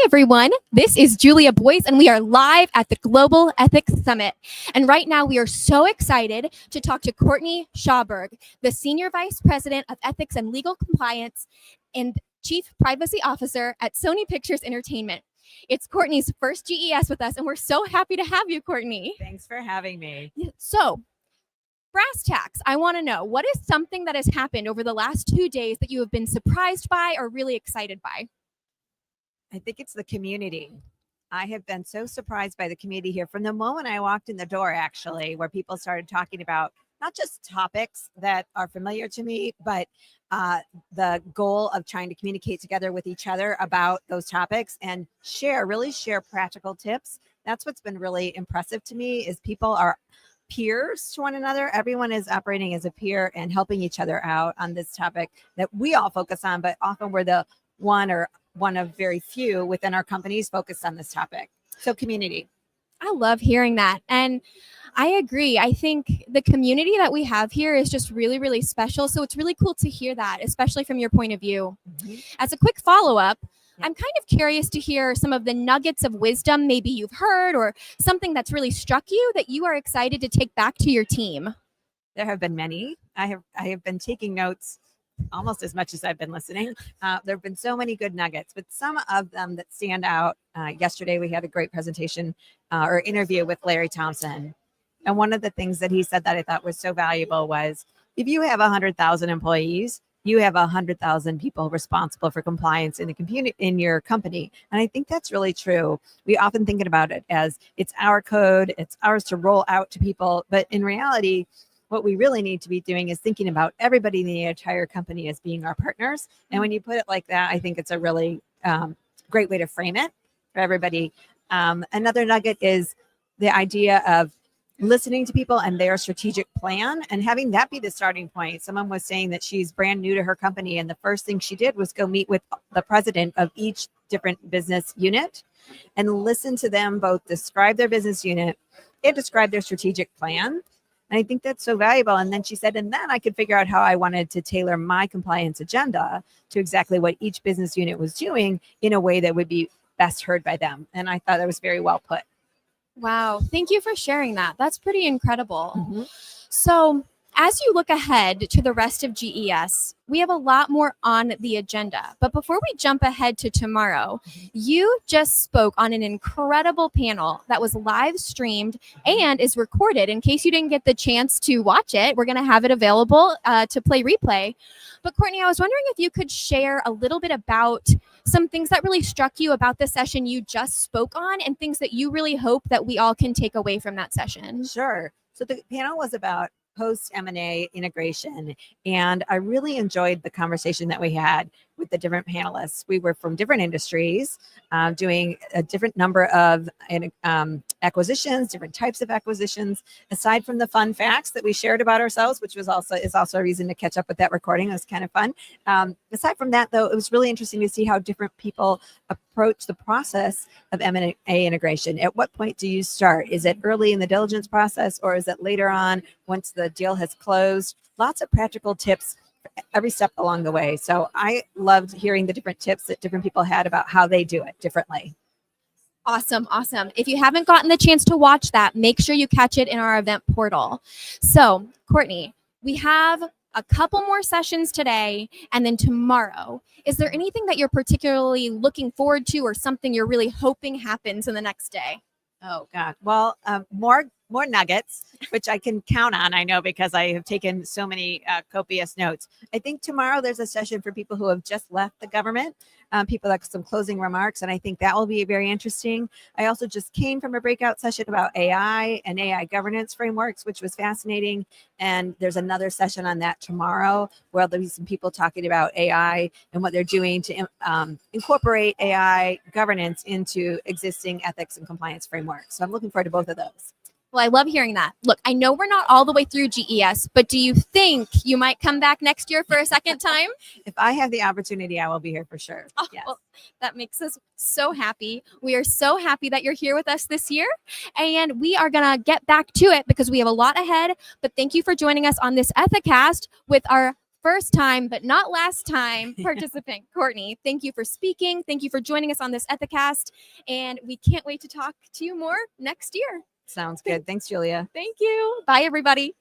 everyone. This is Julia Boyce, and we are live at the Global Ethics Summit. And right now, we are so excited to talk to Courtney Schaberg, the Senior Vice President of Ethics and Legal Compliance and Chief Privacy Officer at Sony Pictures Entertainment. It's Courtney's first GES with us, and we're so happy to have you, Courtney. Thanks for having me. So, brass tacks, I want to know, what is something that has happened over the last 2 days that you have been surprised by or really excited by? I think it's the community. I have been so surprised by the community here from the moment I walked in the door, actually, where people started talking about not just topics that are familiar to me, but the goal of trying to communicate together with each other about those topics and really share practical tips. That's what's been really impressive to me is people are peers to one another. Everyone is operating as a peer and helping each other out on this topic that we all focus on, but often we're the one of very few within our companies focused on this topic. So community. I love hearing that. And I agree. I think the community that we have here is just really, really special. So it's really cool to hear that, especially from your point of view. Mm-hmm. As a quick follow-up, I'm kind of curious to hear some of the nuggets of wisdom maybe you've heard or something that's really struck you that you are excited to take back to your team. There have been many. I have been taking notes almost as much as I've been listening. There have been so many good nuggets, but some of them that stand out. Yesterday, we had a great presentation or interview with Larry Thompson. And one of the things that he said that I thought was so valuable was, if you have 100,000 employees, you have 100,000 people responsible for compliance in your company. And I think that's really true. We often think about it as it's our code, it's ours to roll out to people. But in reality, what we really need to be doing is thinking about everybody in the entire company as being our partners. And when you put it like that, I think it's a really great way to frame it for everybody. Another nugget is the idea of listening to people and their strategic plan and having that be the starting point. Someone was saying that she's brand new to her company, and the first thing she did was go meet with the president of each different business unit and listen to them both describe their business unit and describe their strategic plan. And I think that's so valuable. And then she said, and then I could figure out how I wanted to tailor my compliance agenda to exactly what each business unit was doing in a way that would be best heard by them. And I thought that was very well put. Wow. Thank you for sharing that. That's pretty incredible. Mm-hmm. So as you look ahead to the rest of GES, we have a lot more on the agenda. But before we jump ahead to tomorrow, you just spoke on an incredible panel that was live streamed and is recorded. In case you didn't get the chance to watch it, we're going to have it available to play replay. But Courtney, I was wondering if you could share a little bit about some things that really struck you about the session you just spoke on and things that you really hope that we all can take away from that session. Sure. So the panel was about post M&A integration. And I really enjoyed the conversation that we had with the different panelists. We were from different industries, doing a different number of acquisitions, different types of acquisitions. Aside from the fun facts that we shared about ourselves, which is also a reason to catch up with that recording. It was kind of fun. Aside from that, though, it was really interesting to see how different people approach the process of M&A integration. At what point do you start? Is it early in the diligence process, or is it later on once the deal has closed? Lots of practical tips every step along the way. So I loved hearing the different tips that different people had about how they do it differently. Awesome. Awesome. If you haven't gotten the chance to watch that, make sure you catch it in our event portal. So, Courtney, we have a couple more sessions today and then tomorrow. Is there anything that you're particularly looking forward to or something you're really hoping happens in the next day? Oh, God. Well, more nuggets, which I can count on, I know, because I have taken so many copious notes. I think tomorrow there's a session for people who have just left the government, people like some closing remarks, and I think that will be very interesting. I also just came from a breakout session about AI and AI governance frameworks, which was fascinating. And there's another session on that tomorrow where there'll be some people talking about AI and what they're doing to incorporate AI governance into existing ethics and compliance frameworks. So I'm looking forward to both of those. Well, I love hearing that. Look, I know we're not all the way through GES, but do you think you might come back next year for a second time? If I have the opportunity, I will be here for sure. Oh, yes. Well, that makes us so happy. We are so happy that you're here with us this year, and we are going to get back to it because we have a lot ahead. But thank you for joining us on this Ethicast with our first time, but not last time participant, Courtney. Thank you for speaking. Thank you for joining us on this Ethicast. And we can't wait to talk to you more next year. Sounds good. Thanks, Julia. Thank you. Bye, everybody.